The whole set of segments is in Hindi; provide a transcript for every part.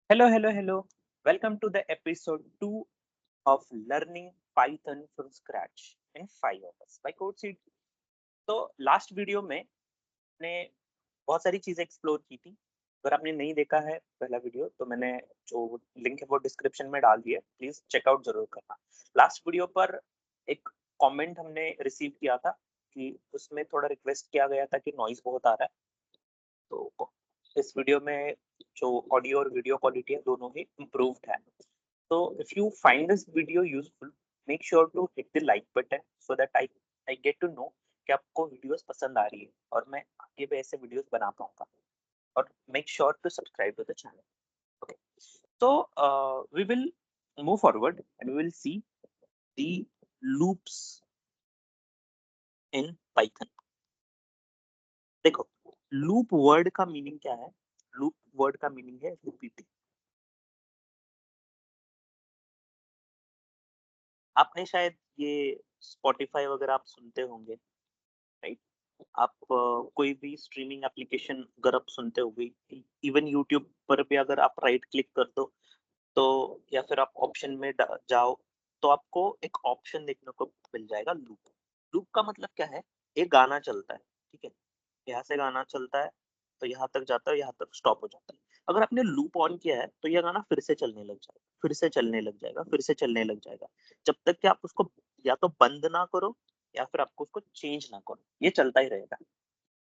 Hello, hello, hello. Welcome to the episode 2 of Learning Python from Scratch in 5 hours by CodeSeed. तो लास्ट वीडियो में ने बहुत सारी चीजें एक्सप्लोर की थी। अगर आपने नहीं देखा है पहला वीडियो तो मैंने जो लिंक है वो डिस्क्रिप्शन में डाल दिया है, प्लीज चेकआउट जरूर करना। लास्ट वीडियो पर एक कमेंट हमने रिसीव किया था कि उसमें थोड़ा रिक्वेस्ट किया गया था कि नॉइज बहुत आ रहा है। तो इस वीडियो में जो ऑडियो और वीडियो क्वालिटी है दोनों ही इम्प्रूव्ड है। तो if you find this video useful, make sure to hit the like button so that I get to know कि आपको वीडियोस पसंद आ रही है और मैं आगे भी ऐसे वीडियोस बना पाऊंगा। और make sure to subscribe to the channel. Okay, so we will move forward and we will see the loops in Python. देखो, लूप वर्ड का मीनिंग क्या है? लूप वर्ड का मीनिंग है रिपीटिंग। आपने शायद ये स्पॉटिफाई वगैरह आप सुनते होंगे, राइट? आप कोई भी स्ट्रीमिंग एप्लीकेशन अगर आप सुनते होंगे, इवन यूट्यूब पर भी अगर आप राइट क्लिक कर दो तो, या फिर आप ऑप्शन में जाओ तो आपको एक ऑप्शन देखने को मिल जाएगा, लूप। लूप का मतलब क्या है? एक गाना चलता है, ठीक है, यहाँ से गाना चलता है तो यहाँ तक जाता है, यहाँ तक स्टॉप हो जाता है। अगर आपने लूप ऑन किया है तो यह गाना फिर से चलने लग जाएगा, फिर से चलने लग जाएगा, फिर से चलने लग जाएगा, जब तक कि आप उसको या तो बंद ना करो या फिर आपको उसको चेंज ना करो, ये चलता ही रहेगा।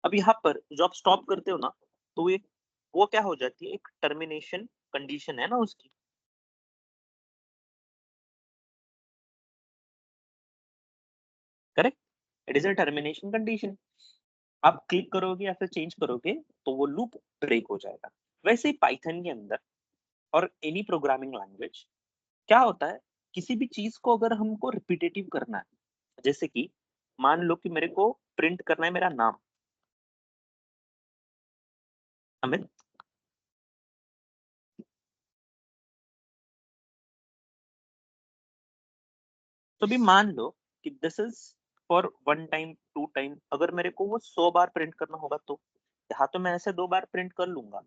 अब यहाँ पर जो आप स्टॉप करते हो ना, तो ये वो क्या हो जाती है, एक टर्मिनेशन कंडीशन है ना उसकी। Correct, it is a termination condition. आप क्लिक करोगे या फिर चेंज करोगे तो वो लूप ब्रेक हो जाएगा। वैसे ही पाइथन के अंदर और एनी प्रोग्रामिंग लैंग्वेज क्या होता है, किसी भी चीज को अगर हमको रिपीटेटिव करना है, जैसे कि मान लो कि मेरे को प्रिंट करना है मेरा नाम, अमित। तो भी मान लो कि this is for one time to time, अगर मेरे को वो 100 बार प्रिंट करना होगा तो यहाँ तो मैं ऐसे 2 बार प्रिंट कर लूंगा।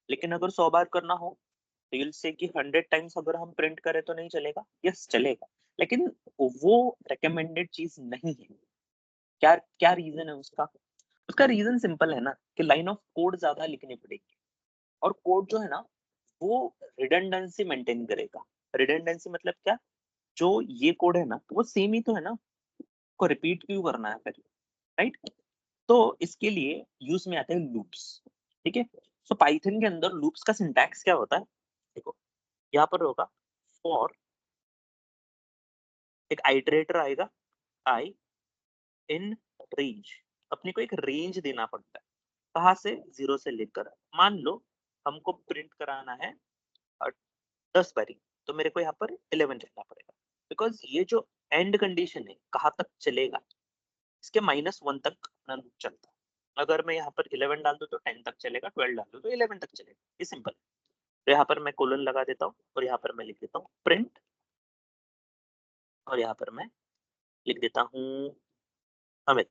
लेकिन अगर 100 बार करना हो तो you'll say कि 100 टाइम्स अगर हम प्रिंट करें तो नहीं चलेगा? यस चलेगा, लेकिन वो रिकमेंडेड चीज नहीं है। क्या क्या रीजन है उसका? उसका रीजन सिंपल है ना, कि लाइन ऑफ कोड ज्यादा लिखनी पड़ेगी। और कोड जो है ना, वो रिडंडेंसी मेंटेन करेगा। रिडंडेंसी मतलब क्या? जो ये कोड है ना, तो वो सेम ही तो है ना, को रिपीट क्यों करना है फिर, राइट? तो इसके लिए यूज में आते हैं लूप्स। ठीक है, सो पाइथन के अंदर लूप्स का सिंटैक्स क्या होता है? देखो, यहाँ पर होगा फॉर, एक आइटरेटर आएगा, आई इन रेंज। अपने को एक रेंज देना पड़ता है, कहाँ से? 0 से लेकर, मान लो हमको प्रिंट कराना है 10 बारी, तो मेरे को यहाँ पर 11 लिखना पड़ेगा, बिकॉज ये जो एंड कंडीशन है कहाँ तक चलेगा, इसके -1 तक अपना लूप चलता है। अगर मैं यहाँ पर 11 डाल दूँ तो 10 तक चलेगा, 12 डाल दूँ तो 11 तक चलेगा, ये सिंपल है। तो यहाँ पर मैं कोलन लगा देता हूँ और यहाँ पर मैं लिख देता हूँ प्रिंट, और यहाँ पर मैं लिख देता हूँ अमित।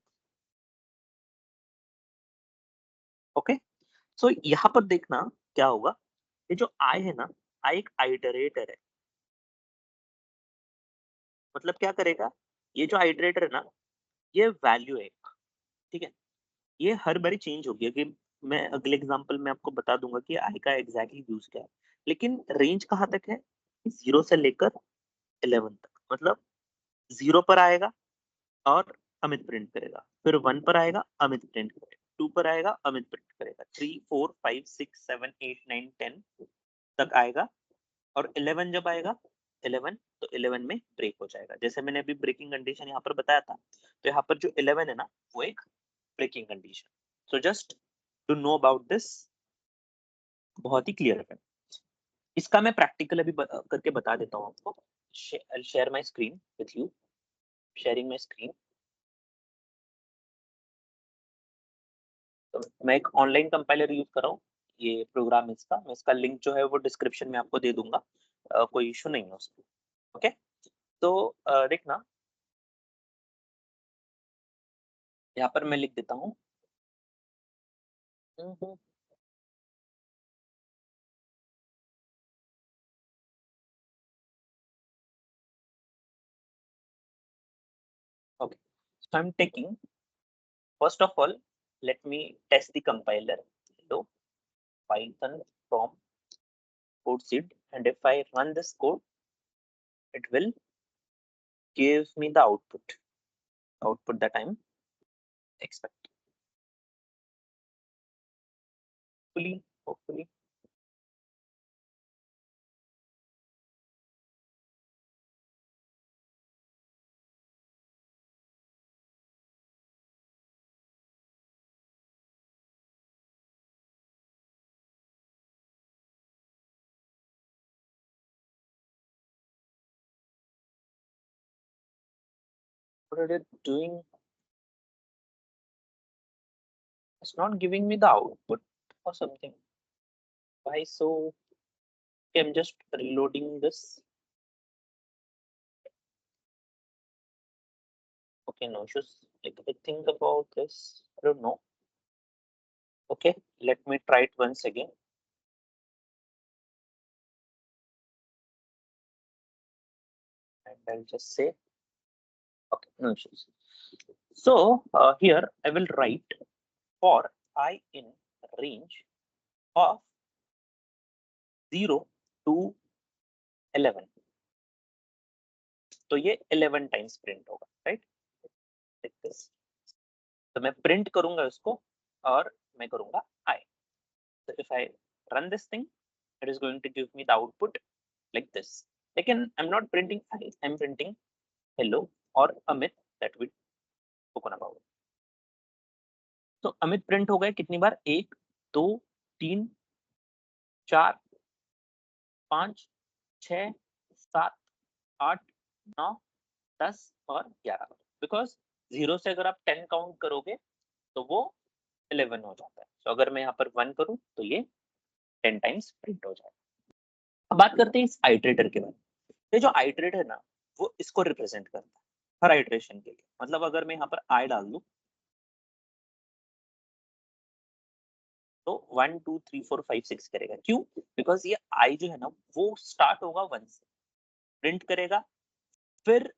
ओके, सो यहाँ पर देखना क्या होगा, ये जो आई है ना, आई एक आइटरेटर है। मतलब क्या करेगा, ये जो आइटरेटर है ना, ये वैल्यू है एक, ठीक है, ये हर बारी चेंज होगी। अगर मैं अगले एग्जांपल में आपको बता दूंगा कि आई का एग्जैक्टली यूज क्या है, लेकिन रेंज कहाँ तक है? 0 से लेकर 11 तक। मतलब 0 पर आएगा और अमित प्रिंट करेगा, फिर 1 पर आएगा, अमित प्रिंट करेगा, 2 पर आएगा, अमित प्रिंट करेगा, 3 4 5 6 7 8 9 10 तक आएगा। और 11 जब आएगा, 11, तो 11 में ब्रेक हो जाएगा। जैसे मैंने अभी ब्रेकिंग कंडीशन यहाँ पर बताया था, तो यहाँ पर जो 11 है ना, वो एक breaking condition. So just to know about this, बहुत ही क्लियर है। इसका मैं प्रैक्टिकल अभी करके बता देता हूँ आपको। Share my screen with you, sharing my screen. तो मैं एक ऑनलाइन कंपाइलर यूज कर रहा हूँ, ये प्रोग्राम इसका, मैं इसका लिंक जो है वो डिस्क्रिप्शन में आपको दे दूंगा। कोई इशू नहीं है उसमें। ओके, तो देखना, यहाँ पर मैं लिख देता हूँ Okay, so I'm taking, first of all, let me test the compiler. Hello, Python from CodeSeed, and if I run this code, it will give me the output that I'm expecting. Hopefully. What are they doing? It's not giving me the output or something. Why so? Okay, I'm just reloading this. Okay, no issues. Like, I think about this. I don't know. Okay, let me try it once again. And I'll just say, okay, no issues. So here I will write for I in range of 0 to 11. तो ये 11 टाइम्स प्रिंट होगा, राइट? Like this. तो मैं प्रिंट करूंगा उसको और मैं करूंगा I. So if I run this thing, it is going to give me the output like this. Again, I'm not printing I, I'm printing hello or Amit that we spoken about. तो अमित प्रिंट हो गए कितनी बार? 1 2 3 4 5 6 7 8 9 10 और 11. बिकॉज 0 से अगर आप 10 काउंट करोगे तो वो 11 हो जाता है. तो अगर मैं यहाँ पर 1 करूं तो ये 10 टाइम्स प्रिंट हो जाएगा. अब बात करते हैं इस आइटरेटर के बारे में. ये जो आइटरेटर है ना, वो इसको रिप्रेजेंट करता है हर आइटरेशन के लिए. मतलब अगर मैं यहाँ पर आई डाल दूं तो 1 2 3 4 5 6 करेगा. क्यों? बिकॉज ये आई जो है ना वो स्टार्ट होगा 1 से, प्रिंट करेगा, फिर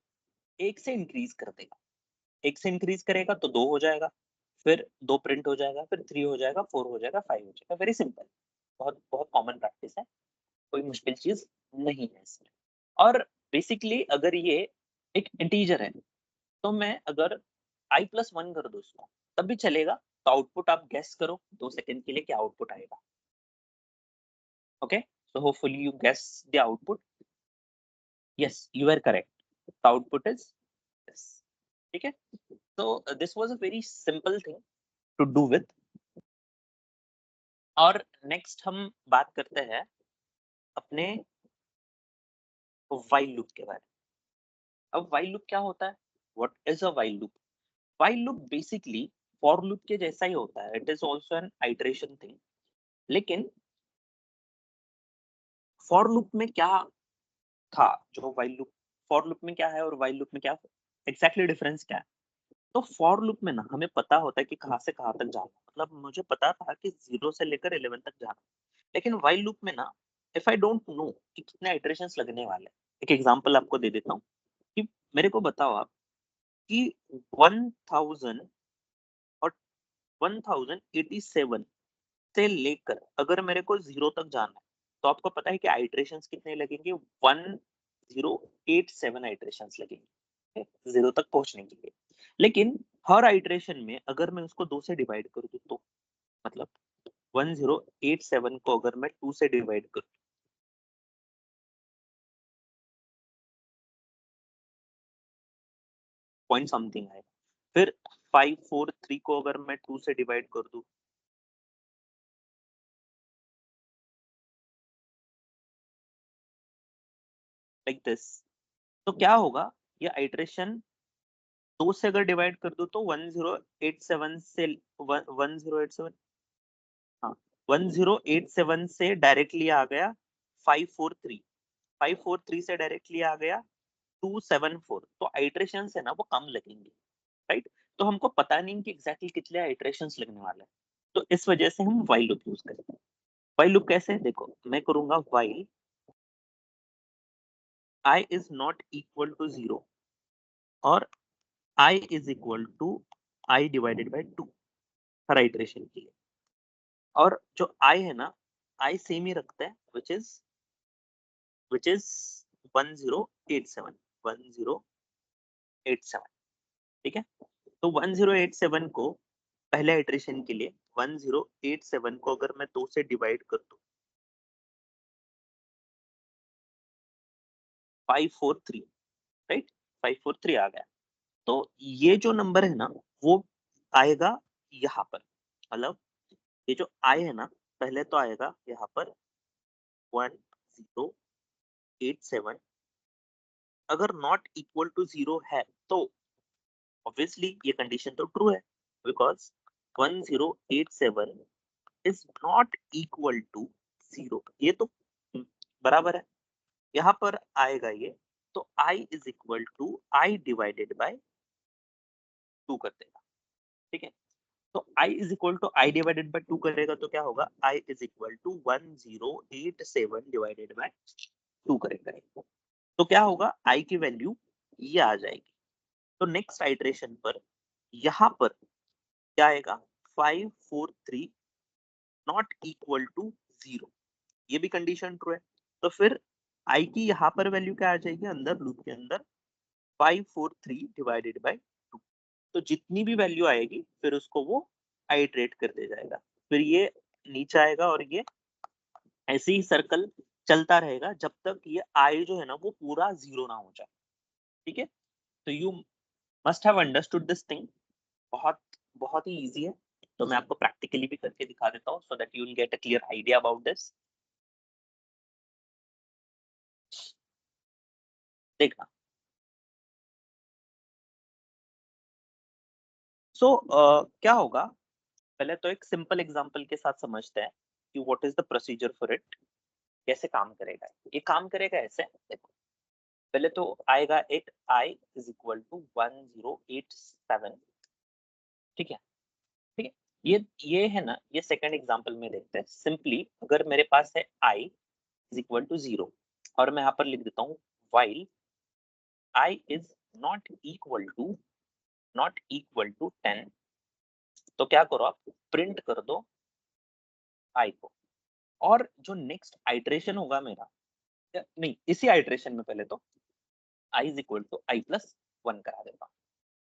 1 से इंक्रीज कर देगा. 1 से इंक्रीज करेगा तो 2 हो जाएगा, फिर 2 प्रिंट हो जाएगा, फिर 3 हो जाएगा, 4 हो जाएगा, 5 हो जाएगा. Very simple. बहुत बहुत कॉमन प्रैक्टिस है, कोई मुश्किल चीज नहीं है इसमें. और बेसिकली अगर ये एक इंटीजर है तो मैं अगर i+1 कर दूं उसको तब भी चलेगा. तो आउटपुट आप गेस करो 2 सेकंड के लिए क्या आउटपुट आएगा. Okay, so hopefully you guess the output. Yes, you are correct. The output is this. ठीक है, तो this was a very simple thing to do with. और नेक्स्ट हम बात करते हैं अपने व्हाइल लूप के बारे में. अब व्हाइल लूप क्या होता है? What is a while loop? While loop basically for loop के जैसा ही होता है. It is also an iteration thing. लेकिन फॉर लूप में क्या था जो व्हाइल लूप, फॉर लूप में क्या है और व्हाइल लूप में क्या एग्जैक्टली डिफरेंस क्या है? तो फॉर लूप में ना हमें पता होता है कि कहाँ से कहाँ तक जाना. मतलब मुझे पता था कि 0 से लेकर 11 तक जाना. लेकिन व्हाइल लूप में ना इफ आई डोंट नो कि कितने इटरेशंस लगने वाले हैं. एक एग्जांपल आपको दे देता हूँ कि मेरे को बताओ आप कि 1000 और 1087 से लेकर अगर मेरे को 0 तक जाना है तो आपको पता है कि आइटरेशंस कितने लगेंगे? 1087 आइटरेशंस लगेंगे 0 तक पहुंचने के लिए. लेकिन हर आइटरेशन में अगर मैं उसको 2 से डिवाइड कर दूं तो मतलब 1087 को अगर मैं 2 से डिवाइड करूं पॉइंट समथिंग आएगा. फिर 543 को अगर मैं 2 से डिवाइड कर दूं लाइक दिस, तो क्या होगा? ये आइटरेशन 2 से अगर डिवाइड कर दूं तो 1087 से 1087, हाँ 1087 से डायरेक्टली आ गया 543, 543 से डायरेक्टली आ गया 274. तो आइटरेशंस है ना वो कम लगेंगे, राइट? तो हमको पता नहीं कि एग्जैक्टली कितने आइटरेशंस लगने वाले हैं. तो इस वजह से हम व्हाइल लूप यूज करेंगे. व्हाइल लूप कैसे? देखो मैं करूंगा while I is not equal to 0 और I is equal to I divided by 2 हर आइटरेशन के लिए। और जो आई है ना, आई सेम ही रखते हैं, विच इज 1087 1087। ठीक है, तो 1087 को पहले आइटरेशन के लिए 1087 को अगर मैं 2 से डिवाइड कर दूं 543, राइट, 543 आ गया। तो ये जो नंबर है ना वो आएगा यहाँ पर, मतलब ये जो आई है ना पहले तो आएगा यहाँ पर 1087। अगर नॉट इक्वल टू 0 है तो ऑब्वियसली ये कंडीशन तो ट्रू है, because 1087 is not equal to 0। ये तो बराबर है, यहाँ पर आएगा ये, तो i is equal to I divided by 2 कर देगा। ठीक है, तो i is equal to I divided by 2 करेगा तो क्या होगा, i is equal to 1087 divided by 2 करेगा। तो क्या होगा, i की वैल्यू ये आ जाएगी। तो नेक्स्ट आइटरेशन पर यहाँ पर क्या आएगा, 543 नॉट इक्वल टू 0। ये भी कंडीशन ट्रू है, तो फिर i की यहाँ पर वैल्यू क्या आ जाएगी, अंदर लूप के अंदर 543 डिवाइडेड बाय 2। तो जितनी भी वैल्यू आएगी फिर उसको वो आइट्रेट करते जाएगा, फिर ये नीचे आएगा और ये ऐसे ही सर्कल चलता रहेगा जब तक ये आई जो है ना वो पूरा 0 ना हो जाए। ठीक है, तो you must have understood this thing. बहुत बहुत ही इजी है, तो मैं आपको प्रैक्टिकली भी करके दिखा देता हूँ so that you will get a clear idea about this. देखना, क्या होगा, पहले तो एक सिंपल एग्जांपल के साथ समझते हैं कि what is the procedure for it, कैसे काम करेगा। ये काम करेगा ऐसे, देखो पहले तो आएगा एक i इज इक्वल टू 1087। ठीक है, ठीक है, ये है ना, ये सेकंड एग्जांपल में देखते हैं। सिंपली अगर मेरे पास है i इज इक्वल टू 0 और मैं यहाँ पर लिख देता हूँ while i is not equal to 10, तो क्या करो आप, प्रिंट कर दो i को। और जो नेक्स्ट आइटरेशन होगा मेरा, नहीं इसी आइटरेशन में पहले तो i is equal to I plus 1 करा देता हूँ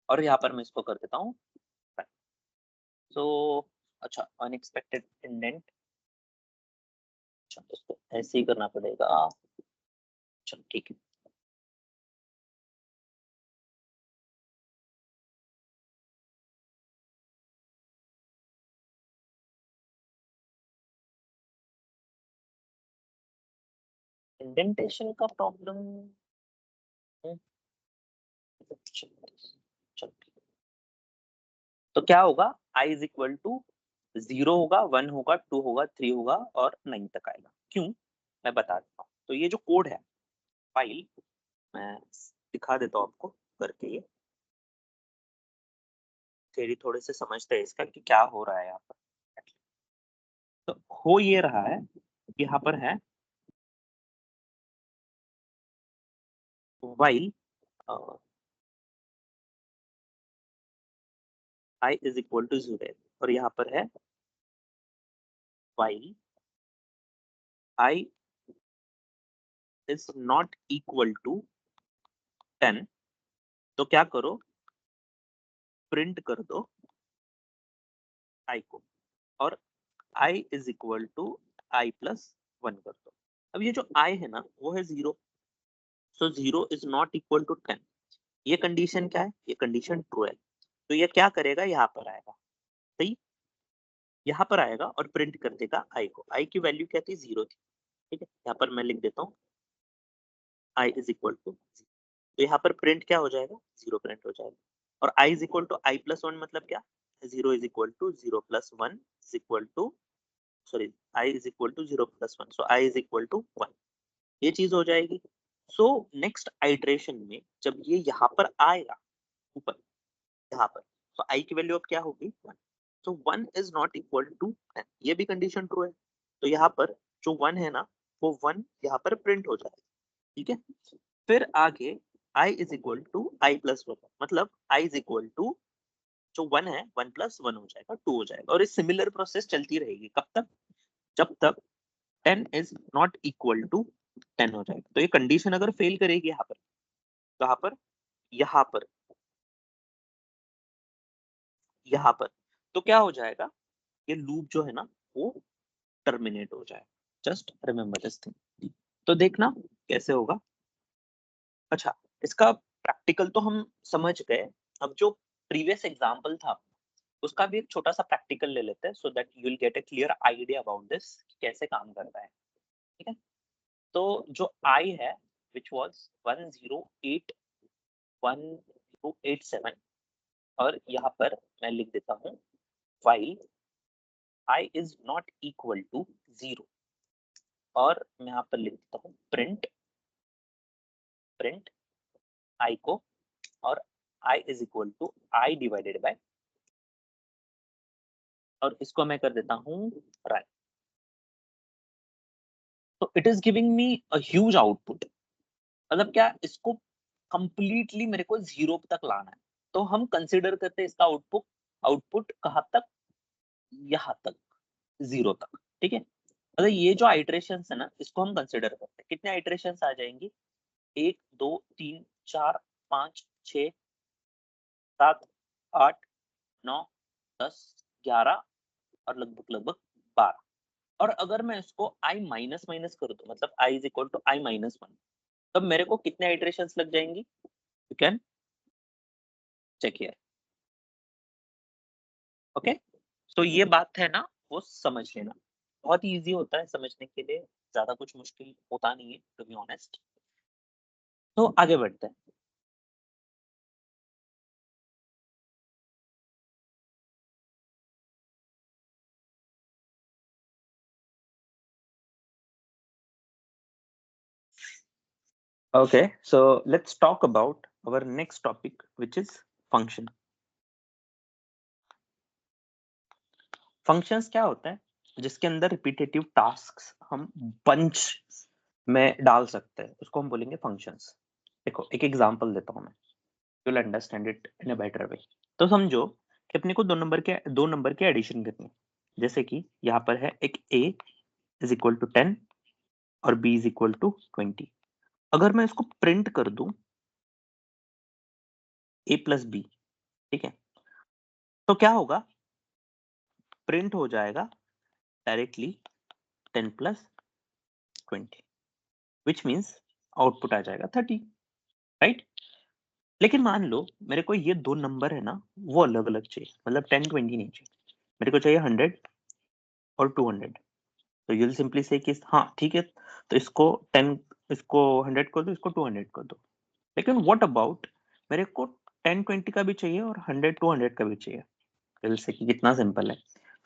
और यहाँ पर मैं इसको कर देता हूँ। सो अच्छा, अनएक्सपेक्टेड इंडेंट, अच्छा इसको ऐसे ही करना पड़ेगा। चलो ठीक है, इंडेंटेशन का प्रॉब्लम। चलो तो क्या होगा, i इज इक्वल टू 0 होगा, 1 होगा, 2 होगा, 3 होगा और 9 तक आएगा। क्यों, मैं बता देता हूँ। तो ये जो कोड है फाइल, मैं दिखा देता हूँ आपको करके। ये थ्योरी थोड़े से समझते हैं इसका कि क्या हो रहा है यहाँ पर। तो हो ये रहा है, यहाँ पर है while i is equal to 0 और यहाँ पर है while i is not equal to 10, तो क्या करो, प्रिंट कर दो i को और i is equal to I plus 1 कर दो। अब ये जो i है ना वो है 0, सो 0 इज नॉट इक्वल टू 10। ये कंडीशन क्या है, ये कंडीशन ट्रू है। तो ये क्या करेगा, यहाँ पर आएगा, सही, यहाँ पर आएगा और प्रिंट कर देगा i को। i की वैल्यू क्या थी, 0 थी। ठीक है, यहाँ पर मैं लिख देता हूँ i इज इक्वल टू, तो यहाँ पर प्रिंट क्या हो जाएगा, 0 प्रिंट हो जाएगा। और i is equal to I plus 1 मतलब क्या, 0 is equal to 0 plus 1 is equal to, sorry, i is equal to 0 plus 1, so i is equal to 1। ये चीज हो जाएगी। सो नेक्स्ट आइटरेशन में जब ये यहाँ पर आएगा ऊपर, यहाँ पर, तो i की वैल्यू अब क्या होगी, 1। तो 1 इज नॉट इक्वल टू 10, ये भी कंडीशन ट्रू है। तो यहाँ पर जो 1 है ना वो 1 यहाँ पर प्रिंट हो जाएगा। ठीक है, फिर आगे i is equal to I plus one, मतलब i इज इक्वल टू जो 1 है 1 प्लस 1 हो जाएगा 2 हो जाएगा, और इस सिमिलर प्रोसेस चलती रहेगी कब तक, जब तक 10 इज नॉट इक्वल टू 10 हो जाएगा। तो ये कंडीशन अगर फेल करेगी यहाँ पर, कहाँ पर, यहाँ पर, यहाँ पर, तो क्या हो जाएगा, ये लूप जो है ना वो टर्मिनेट हो जाएगा। Just remember this thing. तो देखना कैसे होगा। अच्छा, इसका प्रैक्टिकल तो हम समझ गए। अब जो प्रीवियस एग्जांपल था उसका भी एक छोटा सा प्रैक्टिकल ले लेते हैं, so that you will get a clear idea about this कैसे काम करता है। ठीक है, तो जो आई है विच वाज 1081087, और यहाँ पर मैं लिख देता हूँ while i is not equal to 0, और मैं यहाँ पर लिख देता हूँ प्रिंट i को, और i is equal to i divided by, और इसको मैं कर देता हूँ राइट। तो it is giving me a huge output, मतलब क्या, इसको कंप्लीटली मेरे को 0 तक लाना है। तो हम कंसिडर करते हैं इसका आउटपुट, आउटपुट कहाँ तक, यहाँ तक, 0 तक। ठीक है, मतलब ये जो आइटरेशन है ना इसको हम कंसिडर करते हैं। कितने आइटरेशन आ जाएंगी, 1 2 3 4 5 6 7 8 9 10 11 और लगभग लगभग 12। और अगर मैं इसको i माइनस माइनस कर दूं, मतलब i is equal to i minus one, तब मेरे को कितने आइटरेशंस लग जाएंगी, you can check here. Okay, तो ये बात है ना वो समझ लेना, बहुत ही इजी होता है समझने के लिए, ज्यादा कुछ मुश्किल होता नहीं है टू बी ऑनेस्ट। तो आगे बढ़ते हैं। Okay, so let's talk about our next topic, which is function. Functions क्या होता है, जिसके अंदर रिपीटेटिव टास्क्स हम बंच में डाल सकते हैं, उसको हम बोलेंगे फंक्शंस। देखो एक एग्जांपल देता हूँ मैं, you will understand it in a better way. तो समझो कि अपने को दो नंबर के एडिशन करनी है। जैसे कि यहाँ पर है एक a इज इक्वल टू 10 और b इज इक्वल टू 20। अगर मैं इसको प्रिंट कर दूं a प्लस बी, ठीक है, तो क्या होगा, प्रिंट हो जाएगा directly 10 plus 20, which means output आ जाएगा 30, राइट। लेकिन मान लो मेरे को ये दो नंबर है ना वो अलग अलग चाहिए, मतलब 10 20 नहीं चाहिए, मेरे को चाहिए 100 और 200। तो यूल सिंपली से कि हाँ ठीक है, तो इसको 10, इसको 100 कर दो, इसको 200 कर दो। लेकिन व्हाट अबाउट मेरे को 10 20 का भी चाहिए और 100 200 का भी चाहिए। यूल से कि कितना सिंपल है,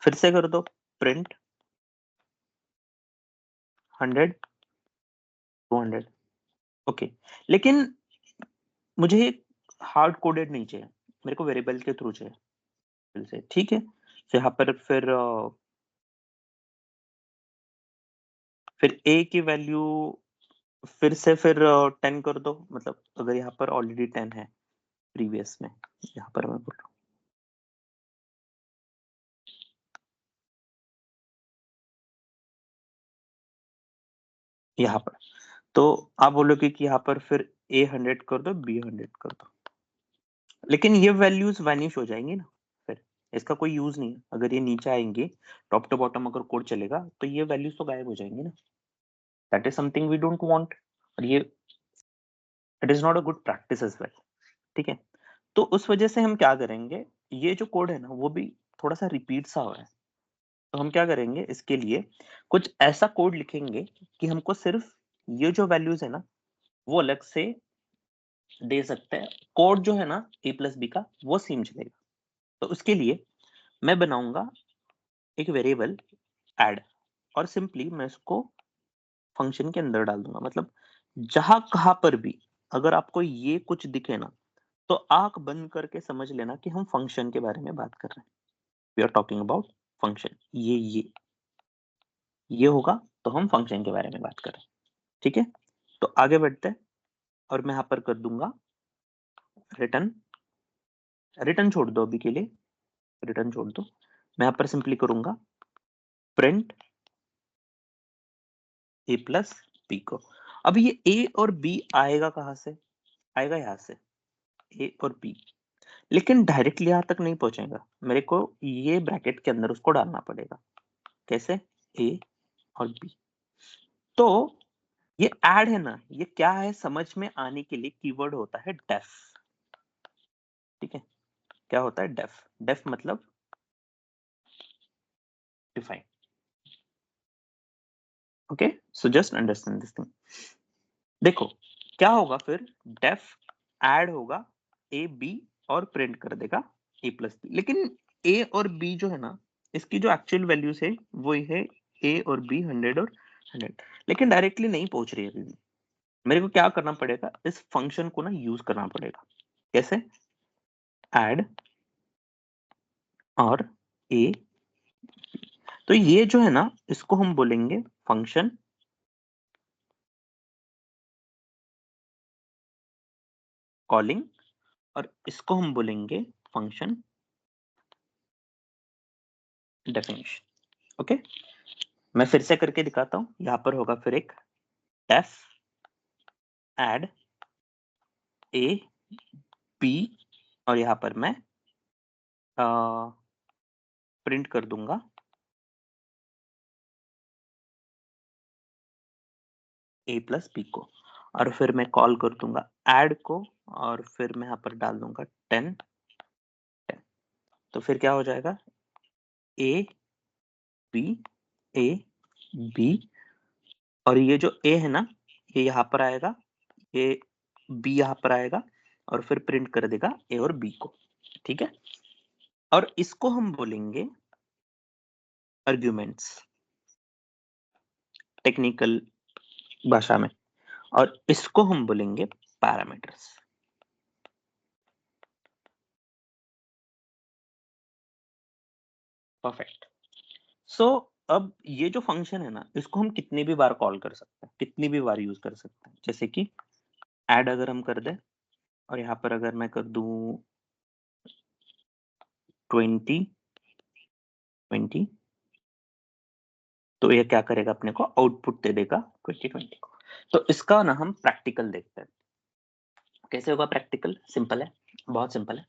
फिर से कर दो प्रिंट 100 200। ओके, लेकिन मुझे हार्ड कोडेड नहीं चाहिए, मेरे को वेरिएबल के थ्रू चाहिए। फिर से ठीक है, तो यहाँ पर फिर a की वैल्यू फिर से 10 कर दो, मतलब अगर यहाँ पर ऑलरेडी 10 है प्रीवियस में, यहाँ पर मैं बोल रहा हूँ यहाँ पर, तो आप बोलोगे कि यहाँ पर फिर a 100 कर दो b 100 कर दो, लेकिन ये वैल्यूज वैनिश हो जाएंगी ना, फिर इसका कोई यूज नहीं है। अगर ये नीचे आएंगे टॉप टू बॉटम अगर कोड चलेगा तो ये वैल्यूज तो गायब हो जाएंगी ना, that is something we don't want, और ये it is not a good practice as well. ठीक है, तो उस वजह से हम क्या करेंगे, ये जो कोड है ना वो भी थोड़ा सा रिपीट सा हो रहा है, तो हम क्या करेंगे इसके लिए कुछ ऐसा कोड लिखेंगे कि हमको सिर्फ ये जो वैल्यूज है ना वो अलग से दे सकते हैं। कोड जो है ना a प्लस बी का वो सेम चलेगा। तो उसके लिए मैं बनाऊंगा एक वेरिएबल ऐड, और सिंपली मैं इसको फंक्शन के अंदर डाल दूंगा। मतलब जहां कहां पर भी अगर आपको ये कुछ दिखे ना, तो आंख बंद करके समझ लेना कि हम फंक्शन के बारे में बात कर रहे हैं। We are talking about function. ये होगा तो हम फंक्शन के बारे में बात कर रहे हैं। ठीक है, तो आगे बढ़ते हैं, और मैं यहाँ पर कर दूंगा रिटर्न, रिटर्न छोड़ दो अभी के लिए, रिटर्न छोड़ दो, मैं यहाँ पर सिंपली करूंगा प्रिंट ए प्लस बी को। अब ये ए और बी आएगा कहाँ से? आएगा यहाँ से, ए और बी, लेकिन डायरेक्टली यहाँ तक नहीं पहुंचेगा, मेरे को ये ब्रैकेट के अंदर उसको डालना पड़ेगा। कैसे? ए और बी। तो ये ऐड है ना, ये क्या है समझ में आने के लिए कीवर्ड होता है डेफ। ठीक है, क्या होता है? डेफ। डेफ मतलब define. Okay, so just understand this thing. देखो क्या होगा फिर, डेफ ऐड होगा ए बी और प्रिंट कर देगा ए प्लस बी, लेकिन ए और बी जो है ना, इसकी जो एक्चुअल वैल्यूज है वही है ए और बी 100 और 100, लेकिन डायरेक्टली नहीं पहुंच रही है अभी भी। मेरे को क्या करना पड़ेगा, इस फंक्शन को ना यूज करना पड़ेगा। कैसे? ऐड और ए, तो ये जो है ना, इसको हम बोलेंगे फंक्शन कॉलिंग, और इसको हम बोलेंगे फंक्शन डेफिनेशन। ओके, मैं फिर से करके दिखाता हूं। यहां पर होगा फिर एक डेफ ऐड ए बी, और यहां पर मैं प्रिंट कर दूंगा ए प्लस बी को, और फिर मैं कॉल कर दूंगा ऐड को, और फिर मैं यहाँ पर डाल दूंगा 10 10। तो फिर क्या हो जाएगा, ए बी, ए बी, और ये जो ए है ना, ये यहाँ पर आएगा, ये बी यहाँ पर आएगा, और फिर प्रिंट कर देगा ए और बी को। ठीक है, और इसको हम बोलेंगे आर्ग्यूमेंट्स टेक्निकल भाषा में, और इसको हम बोलेंगे पैरामीटर्स। परफेक्ट। सो अब ये जो फंक्शन है ना, इसको हम कितनी भी बार कॉल कर सकते हैं, कितनी भी बार यूज कर सकते हैं। जैसे कि ऐड अगर हम कर दें, और यहाँ पर अगर मैं कर दूं 20 20, तो ये क्या करेगा, अपने को आउटपुट दे देगा 2020 को। तो इसका ना हम प्रैक्टिकल देखते हैं। कैसे होगा प्रैक्टिकल? सिंपल है, बहुत सिंपल है।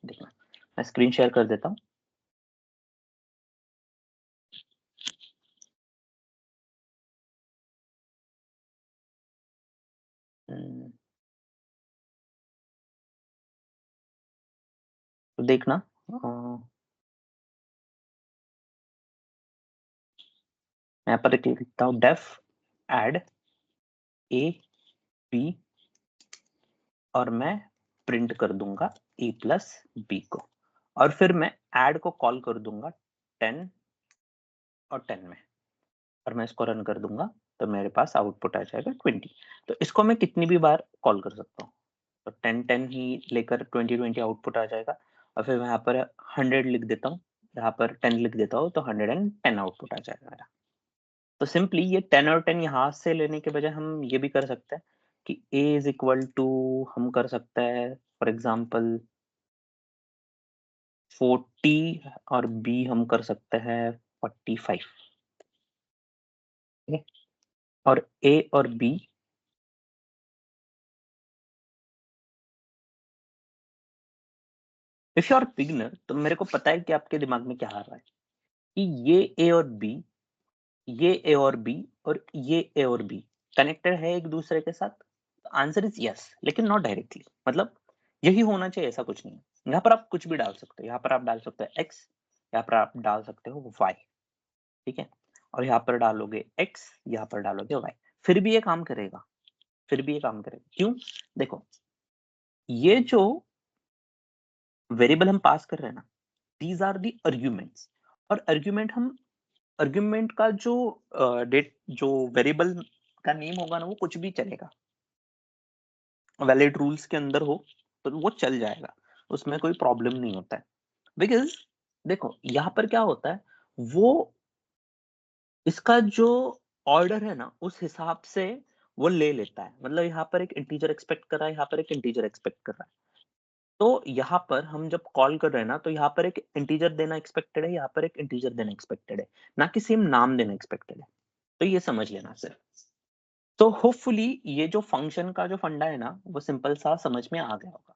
देखना, मैं स्क्रीन शेयर कर देता हूँ। तो देखना, मैं यहाँ पर लिखता हूँ डेफ ऐड ए बी, और मैं प्रिंट कर दूंगा ए प्लस बी को, और फिर मैं ऐड को कॉल कर दूंगा 10 और 10 में, और मैं इसको रन कर दूंगा, तो मेरे पास आउटपुट आ जाएगा 20। तो इसको मैं कितनी भी बार कॉल कर सकता हूँ, तो 10 10 ही लेकर 20 20 आउटपुट आ जाएगा। और फिर मैं यहाँ पर 100 लिख देता हूँ, यहाँ पर 10 लिख देता हूँ, तो 110 आउटपुट आ जाएगा मेरा। तो सिंपली ये 10 और 10 यहाँ से लेने के बजाय हम ये भी कर सकते हैं कि a इज इक्वल टू, हम कर सकते हैं फॉर एग्जाम्पल 40, और b हम कर सकते हैं 45। ठीक है? और a और b, if you are beginner, तो मेरे को पता है कि आपके दिमाग में क्या आ रहा है, कि ये a और b, ये ए और बी, और ये ए और बी कनेक्टेड है एक दूसरे के साथ। आंसर इज यस, लेकिन नॉट डायरेक्टली, मतलब यही होना चाहिए ऐसा कुछ नहीं है। यहाँ पर आप कुछ भी डाल सकते हो, यहाँ पर आप डाल सकते हो एक्स, यहाँ पर आप डाल सकते हो वाई। ठीक है, और यहाँ पर डालोगे एक्स, यहाँ पर डालोगे वाई, फिर भी ये काम करेगा, फिर भी ये काम करेगा। क्यों? देखो, ये जो वेरिएबल हम पास कर रहे हैं ना, दीज आर दी आर्ग्यूमेंट्स, और आर्ग्यूमेंट हम, आर्ग्यूमेंट का जो डेट, जो वेरिएबल का नेम होगा ना, वो कुछ भी चलेगा, वैलिड रूल्स के अंदर हो तो वो चल जाएगा, उसमें कोई प्रॉब्लम नहीं होता है। बिकॉज देखो यहाँ पर क्या होता है, वो इसका जो ऑर्डर है ना, उस हिसाब से वो ले लेता है। मतलब यहाँ पर एक इंटीजर एक्सपेक्ट कर रहा है, यहाँ पर एक इंटीजर एक्सपेक्ट कर रहा है, तो यहाँ पर हम जब कॉल कर रहे हैं ना, तो यहाँ पर एक इंटीजर देना एक्सपेक्टेड है, यहाँ पर एक इंटीजर देना एक्सपेक्टेड है, ना कि सेम नाम देना एक्सपेक्टेड है। तो ये समझ लेना सिर्फ। तो होपफुली ये जो फंक्शन का जो फंडा है ना, वो सिंपल सा समझ में आ गया होगा।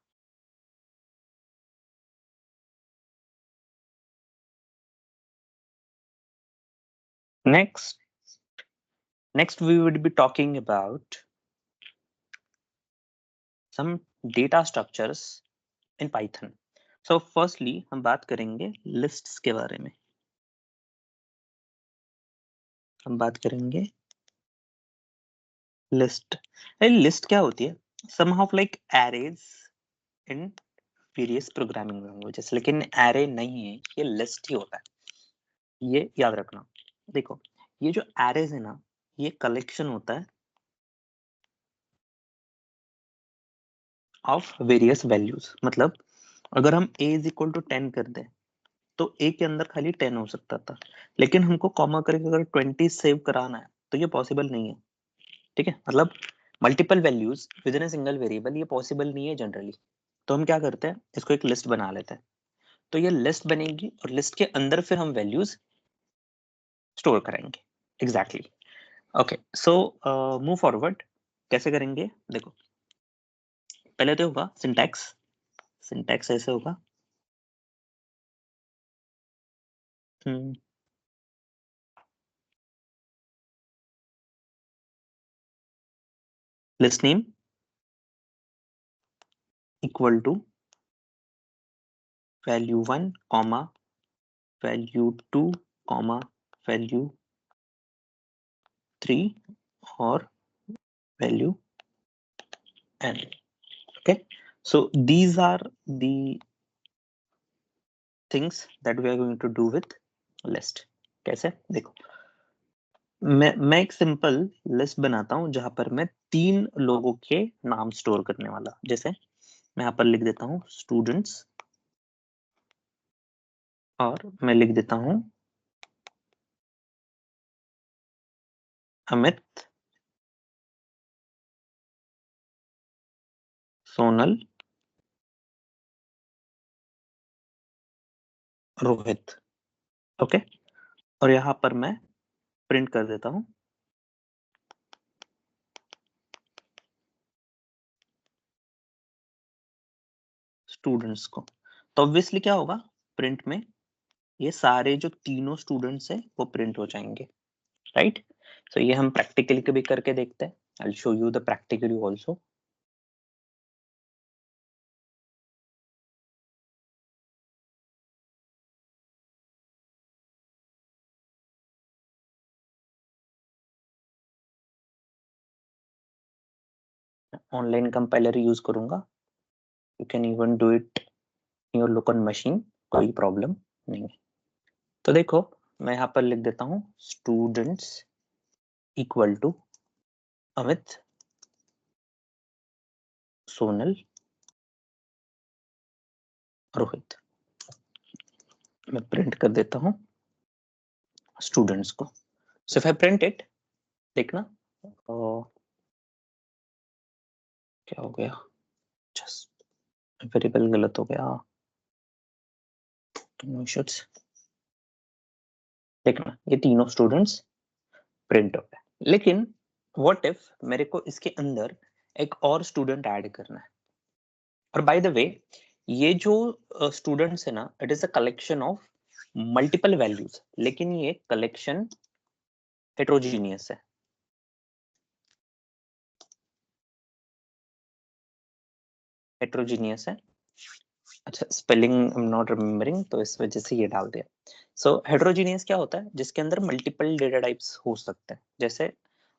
Next we would be talking about some data structures in Python. So firstly हम बात करेंगे lists के बारे में। हम बात करेंगे list। लिस्ट क्या होती है? Somehow like arrays in various programming languages, लेकिन array नहीं है, ये list ही होता है, ये याद रखना। देखो ये जो arrays है ना, ये collection होता है of various values। मतलब अगर हम a is equal to 10 कर दें, तो a के अंदर खाली 10 हो सकता था, लेकिन हमको कॉमा करके अगर 20 सेव कराना है तो ये पॉसिबल नहीं है। ठीक है, मतलब multiple values with in a single variable ये पॉसिबल नहीं है जनरली। तो हम क्या करते हैं, इसको एक लिस्ट बना लेते हैं। तो ये लिस्ट बनेगी और लिस्ट के अंदर फिर हम वैल्यूज स्टोर करेंगे। Exactly. Okay, so move forward. कैसे करेंगे देखो, पहले तो होगा सिंटैक्स। सिंटैक्स ऐसे होगा, list name equal to value 1 comma value 2 comma value 3 or value n। okay, so these are the things that we are going to do with list। कैसे देखो, मैं एक सिंपल लिस्ट बनाता हूं जहां पर मैं 3 लोगों के नाम स्टोर करने वाला। जैसे मैं यहाँ पर लिख देता हूँ स्टूडेंट्स, और मैं लिख देता हूँ अमित, सोनल, रोहित। ओके, और यहाँ पर मैं प्रिंट कर देता हूँ स्टूडेंट्स को। तो ऑब्वियसली क्या होगा, प्रिंट में ये सारे जो तीनों स्टूडेंट्स हैं वो प्रिंट हो जाएंगे, राइट। सो ये हम प्रैक्टिकली कभी करके देखते हैं। I will show you the practically also. Online compiler use करूंगा, you can even do it in your local machine, कोई प्रॉब्लम नहीं है। तो देखो मैं यहाँ पर लिख देता हूँ students equal to Amit, Sonal, Rohit. मैं प्रिंट कर देता हूँ स्टूडेंट्स को। So if I print it, देखना क्या हो गया, जस्ट वेरिएबल गलत हो गया। देखना ये तीनों स्टूडेंट्स प्रिंट हो गए। लेकिन व्हाट इफ मेरे को इसके अंदर एक और स्टूडेंट ऐड करना है। और बाय द वे ये जो स्टूडेंट्स है ना, it is a collection of multiple values, लेकिन ये कलेक्शन हेट्रोजीनियस है। हेट्रोजीनियस है, अच्छा spelling I am not remembering, तो इस वजह से ये डाल दिया। सो हेट्रोजीनियस क्या होता है, जिसके अंदर मल्टीपल डेटा टाइप्स हो सकते हैं। जैसे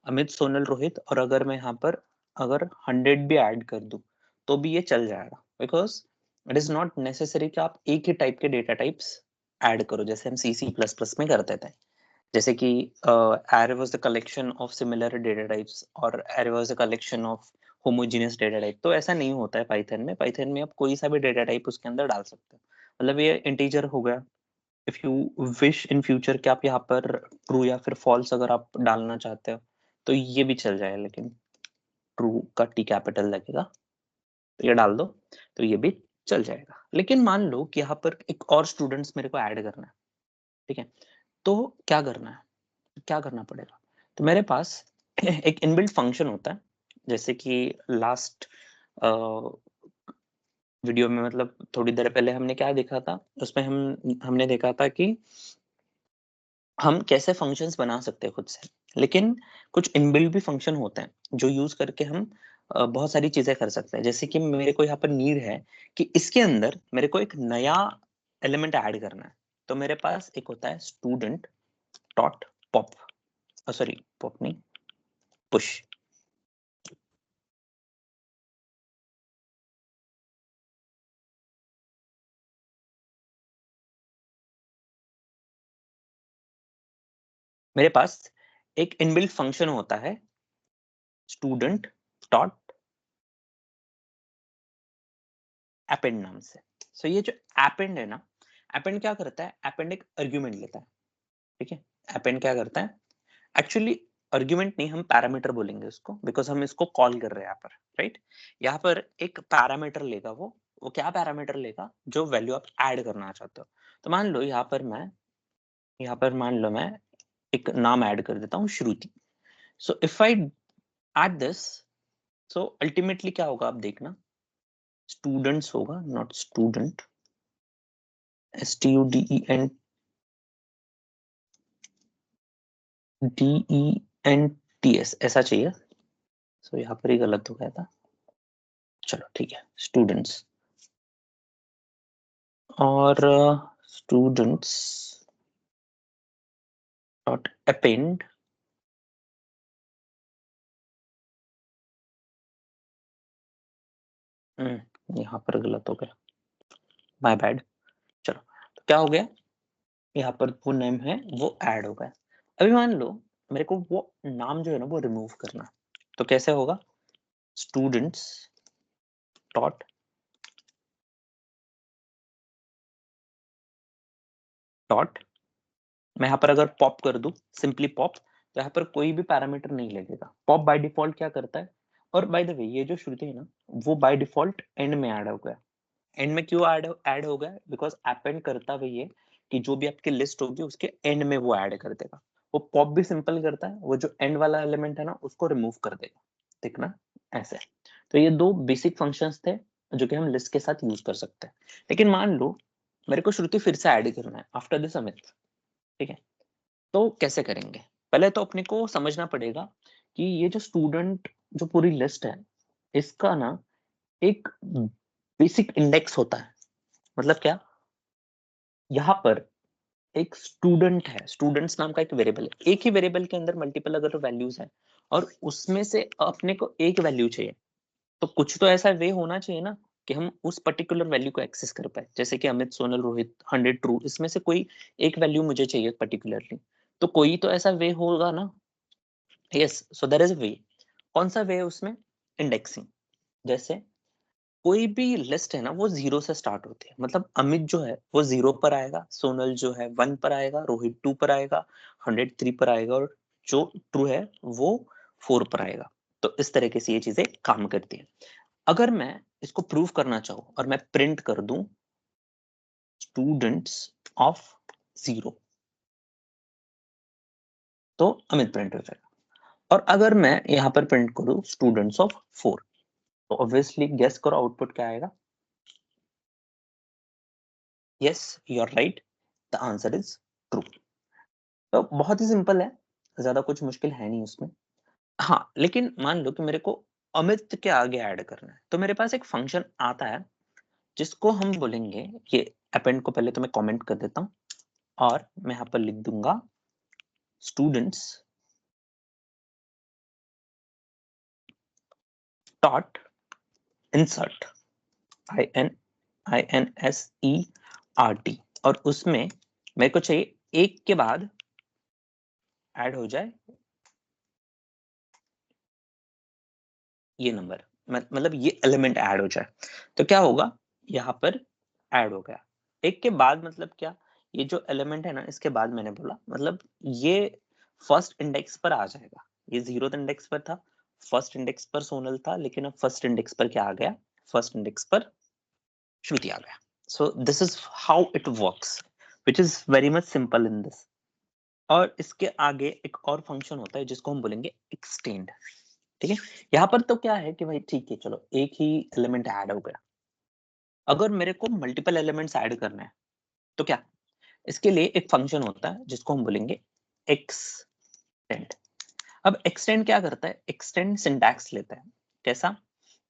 अमित, सोनल, रोहित, और अगर मैं यहाँ पर अगर 100 भी ऐड कर दूं तो भी ये चल जाएगा, because it is not necessary कि आप एक ही टाइप के डेटा टाइप्स ऐड करो, जैसे हम C++ में करते थे। जैसे कि array was the collection of similar data types और array was a collection of homogeneous data type। तो ऐसा नहीं होता है पाइथन में। पाइथन में आप कोई सा भी डेटा टाइप उसके अंदर डाल सकते हो। मतलब ये इंटीजर हो गया। If you wish in future कि आप यहाँ पर ट्रू या फिर फॉल्स अगर आप डालना चाहते हो तो ये भी चल जाए, लेकिन ट्रू का T कैपिटल लगेगा, तो ये डाल दो तो ये भी चल जाएगा। लेकिन मान लो कि यहाँ पर एक और स्टूडेंट्स मेरे को ऐड करना है, ठीक है, तो क्या करना है, क्या करना पड़ेगा? तो मेरे पास एक इनबिल्ट फंक्शन होता है, जैसे कि लास्ट वीडियो में, मतलब थोड़ी देर पहले हमने क्या देखा था, उसमें हमने देखा था कि हम कैसे फंक्शंस बना सकते हैं खुद से। लेकिन कुछ इनबिल्ट भी फंक्शन होते हैं जो यूज करके हम बहुत सारी चीजें कर सकते हैं। जैसे कि मेरे को यहाँ पर नीड है कि इसके अंदर मेरे को एक नया एलिमेंट ऐड करना है, तो मेरे पास एक होता है student dot pop, sorry pop नहीं, पुश। मेरे पास एक इनबिल्ट फंक्शन होता है स्टूडेंट डॉट अपेंड नाम से। सो ये जो अपेंड है ना, अपेंड क्या करता है, अपेंड एक आर्गुमेंट लेता है, ठीक है। अपेंड क्या करता है, एक्चुअली आर्गुमेंट नहीं, हम पैरामीटर बोलेंगे उसको, बिकॉज हम इसको कॉल कर रहे हैं यहाँ पर, राइट। यहाँ पर एक पैरामीटर लेगा, वो क्या पैरामीटर लेगा, जो वैल्यू आप ऐड करना चाहते हो। तो मान लो यहाँ पर मान लो मैं एक नाम ऐड कर देता हूँ, Shruti. So if I add this, so ultimately क्या होगा आप देखना, स्टूडेंट्स होगा, नॉट स्टूडेंट, STUDENT, DENTS ऐसा चाहिए। सो यहाँ पर ही गलत हो गया था, चलो ठीक है, स्टूडेंट्स। और स्टूडेंट्स डॉट अपेंड यहाँ पर गलत हो गया, माय बैड। चलो, तो क्या हो गया, यहाँ पर वो नेम है वो ऐड हो गया। अभी मान लो मेरे को वो नाम जो है ना वो रिमूव करना है, तो कैसे होगा, स्टूडेंट्स डॉट डॉट, मैं यहाँ पर अगर पॉप कर दूं, सिंपली पॉप, तो यहाँ पर कोई भी पैरामीटर नहीं लगेगा। पॉप बाय डिफॉल्ट क्या करता है, और बाय द वे ये जो श्रुति है ना, वो बाय डिफॉल्ट एंड में ऐड हो गया। एंड में क्यों ऐड हो गया, बिकॉज अपेंड करता वही है कि जो भी आपकी लिस्ट होगी उसके एंड में वो ऐड कर देगा। वो पॉप भी सिंपल करता है, वो जो एंड वाला एलिमेंट है ना उसको रिमूव कर देगा, देखना ऐसे। तो ये दो बेसिक फंक्शंस थे जो कि हम लिस्ट के साथ यूज कर सकते हैं। लेकिन मान लो मेरे को श्रुति फिर से ऐड करना है आफ्टर दिस अमित, ठीक है, तो कैसे करेंगे? पहले तो अपने को समझना पड़ेगा कि ये जो स्टूडेंट जो पूरी लिस्ट है, इसका ना एक बेसिक इंडेक्स होता है। मतलब क्या, यहाँ पर एक स्टूडेंट है, स्टूडेंट्स नाम का एक वेरिएबल है, एक ही वेरिएबल के अंदर मल्टीपल अगर वैल्यूज है और उसमें से अपने को एक वैल्यू चाहिए, तो कुछ तो ऐसा वे होना चाहिए ना कि हम उस पर्टिकुलर वैल्यू को एक्सेस कर पाए। जैसे कि अमित, सोनल, रोहित, 100 ट्रू, इसमें से कोई एक वैल्यू मुझे चाहिए पर्टिकुलरली, तो कोई तो ऐसा वे होगा ना। Yes, so there is a way. कौन सा वे है उसमें, इंडेक्सिंग। जैसे कोई भी लिस्ट है ना वो जीरो से स्टार्ट होती है, मतलब अमित जो है वो जीरो पर आएगा, सोनल जो है वन पर आएगा, रोहित टू पर आएगा, 100 थ्री पर आएगा, और जो ट्रू है वो फोर पर आएगा। तो इस तरीके से ये चीजें काम करती है। अगर मैं इसको प्रूव करना चाहूँ और मैं प्रिंट कर दूं स्टूडेंट्स ऑफ जीरो, तो अमित प्रिंट हो जाएगा। और अगर मैं यहाँ पर प्रिंट करूँ स्टूडेंट्स ऑफ फोर, तो ऑब्वियसली गेस करो आउटपुट क्या आएगा। Yes, you are right, the answer is true. तो बहुत ही सिंपल है, ज्यादा कुछ मुश्किल है नहीं उसमें। हाँ, लेकिन मान लो कि मेरे को अमित के आगे ऐड करना है, तो मेरे पास एक फंक्शन आता है जिसको हम बोलेंगे, ये अपेंड को पहले तो मैं कमेंट कर देता हूँ, और मैं यहाँ पर लिख दूंगा स्टूडेंट्स डॉट इंसर्ट, INSERT, और उसमें मेरे को चाहिए एक के बाद ऐड हो जाए ये नंबर, मतलब ये एलिमेंट ऐड हो जाए। तो क्या होगा, यहाँ पर ऐड हो गया एक के बाद, मतलब क्या, ये जो एलिमेंट है ना इसके बाद मैंने बोला, मतलब ये फर्स्ट इंडेक्स पर आ जाएगा। ये जीरो इंडेक्स पर था, फर्स्ट इंडेक्स पर सोनल था, लेकिन अब फर्स्ट इंडेक्स पर क्या आ गया, फर्स्ट इंडेक्स पर श्रुति आ गया। So this is how it works, which is very much simple in this. और इसके आगे एक और फंक्शन होता है जिसको हम बोलेंगे एक्सटेंड। ठीक है, यहाँ पर तो क्या है कि भाई ठीक है चलो एक ही एलिमेंट ऐड हो गया, अगर मेरे को मल्टीपल एलिमेंट्स ऐड करना है तो क्या, इसके लिए एक फंक्शन होता है जिसको हम बोलेंगे एक्सटेंड। अब एक्सटेंड क्या करता है, एक्सटेंड सिंटैक्स लेता है। कैसा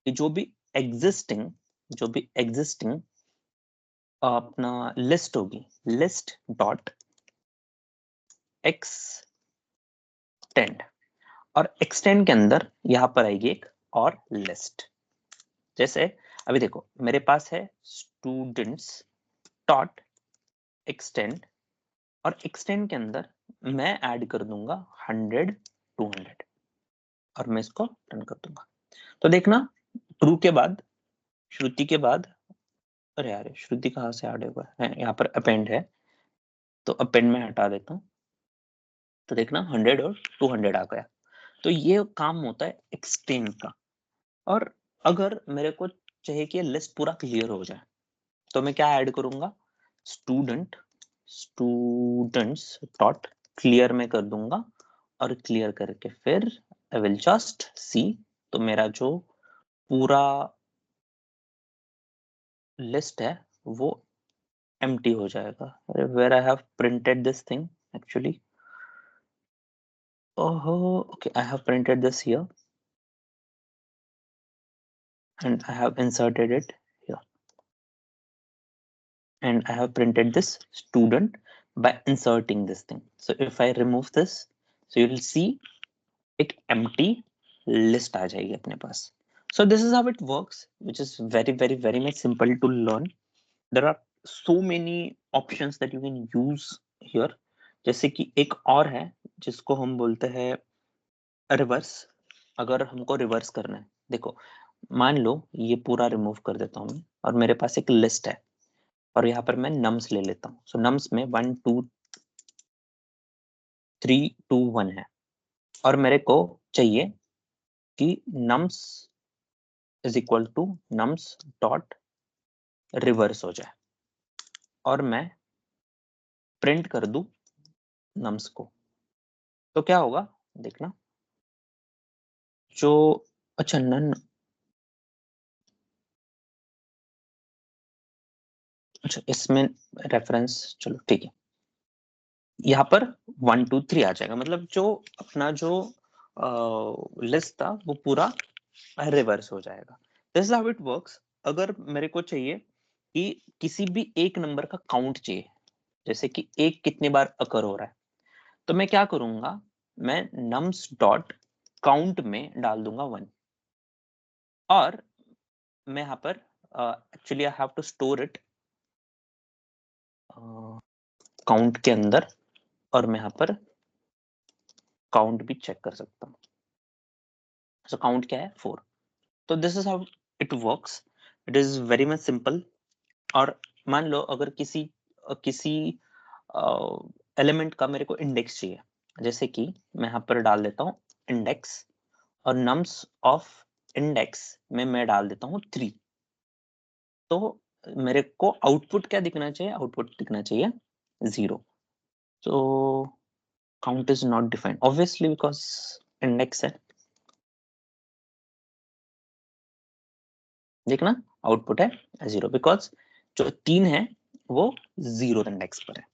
कि जो भी एग्जिस्टिंग अपना लिस्ट होगी, लिस्ट डॉट एक्सटेंड, और एक्सटेंड के अंदर यहां पर आएगी एक और लिस्ट। जैसे अभी देखो मेरे पास है स्टूडेंट्स डॉट एक्सटेंड, और एक्सटेंड के अंदर मैं ऐड कर दूंगा 100 200, और मैं इसको रन कर दूंगा। तो देखना ट्रू के बाद, श्रुति के बाद, अरे यार श्रुति कहाँ से ऐड होगा है, यहाँ पर अपेंड है, तो अपेंड में हटा देता हूँ। तो देखना 100 और 200 आ गया। तो ये काम होता है एक्सटेंड का। और अगर मेरे को चाहिए कि लिस्ट पूरा क्लियर हो जाए तो मैं क्या ऐड करूंगा, स्टूडेंट्स डॉट क्लियर में कर दूंगा, और क्लियर करके फिर आई विल जस्ट सी, तो मेरा जो पूरा लिस्ट है वो एम्प्टी हो जाएगा। Where I have printed this thing actually, oh okay, I have printed this here and I have inserted it here, and I have printed this student by inserting this thing. So if I remove this, so you will see एक empty list आ जाएगी अपने पास। So this is how it works, which is very much simple to learn. There are so many options that you can use here. जैसे कि एक और है जिसको हम बोलते हैं रिवर्स। अगर हमको रिवर्स करना है, देखो मान लो ये पूरा रिमूव कर देता हूँ मैं, और मेरे पास एक लिस्ट है और यहाँ पर मैं नम्स ले लेता हूँ। सो नम्स में 1 2 3 2 1 है, और मेरे को चाहिए कि nums is equal to nums dot reverse हो जाए, और मैं प्रिंट कर दूं nums को। तो क्या होगा देखना, जो अच्छा नन, अच्छा इसमें रेफरेंस, चलो ठीक है, यहाँ पर 1 2 3 आ जाएगा, मतलब जो अपना जो लिस्ट था वो पूरा रिवर्स हो जाएगा। This is how it works. अगर मेरे को चाहिए कि किसी भी एक नंबर का काउंट चाहिए, जैसे कि एक कितनी बार अकर हो रहा है, तो मैं क्या करूंगा, मैं नम्स डॉट काउंट में डाल दूंगा 1, और मैं यहाँ पर actually I have to store it count के अंदर, और मैं यहाँ पर काउंट भी चेक कर सकता हूँ। सो काउंट क्या है 4। तो this is how it works, it is very much simple. और मान लो अगर किसी एलिमेंट का मेरे को इंडेक्स चाहिए, जैसे कि मैं यहाँ पर डाल देता हूँ इंडेक्स, और नम्स ऑफ इंडेक्स में मैं डाल देता हूँ 3। तो मेरे को आउटपुट क्या दिखना चाहिए, आउटपुट दिखना चाहिए 0। तो count is not defined obviously because index है, देखना आउटपुट है 0 बिकॉज जो 3 है वो 0 इंडेक्स पर है।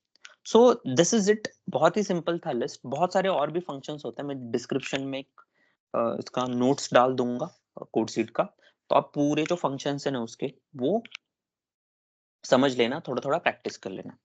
सो दिस इज इट, बहुत ही सिंपल था लिस्ट। बहुत सारे और भी फंक्शंस होते हैं, मैं डिस्क्रिप्शन में इसका नोट्स डाल दूंगा कोड सीट का, तो आप पूरे जो फंक्शंस है ना उसके वो समझ लेना, थोड़ा थोड़ा प्रैक्टिस कर लेना।